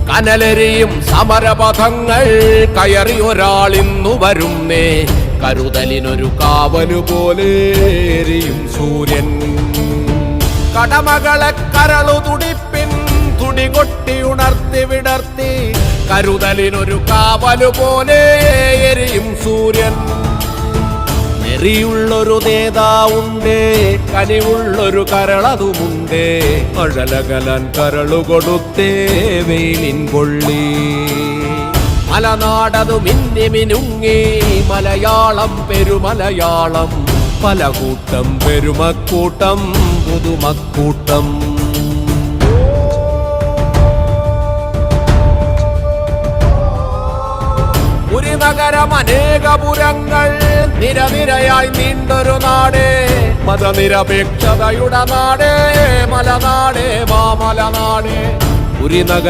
കനലെരിയും സമരപഥങ്ങൾ കയറി ഒരാളിന്നു വരുന്നേ. കരുതലിനൊരു കാവലു പോലെ എരിയും സൂര്യൻ. കടമകളെ കരളു തുടിപ്പിൻ തുടികൊട്ടി ഉണർത്തി വിടർത്തി. കരുതലിനൊരു കാവലു പോലെ എരിയും സൂര്യൻ. നെറിയുള്ളൊരു നേതാവുണ്ട്, കനിവുള്ളൊരു കരളതുമുണ്ട്. അഴലകലാൻ കരളു കൊടുത്തേ വെയിലിൻ കൊള്ളി. മലനാടതു മിന്നി മിനുങ്ങി മലയാളം പെരുമലയാളം. പല കൂട്ടം പെരുമക്കൂട്ടം പുതുമക്കൂട്ടം. ഒരു നഗരം അനേകപുരങ്ങൾ നിരനിരയായി നീണ്ടൊരു നാട്. മതനിരപേക്ഷതയുടെ നാട്, മലനാട് മാമലനാട്. ഒരു നഗരം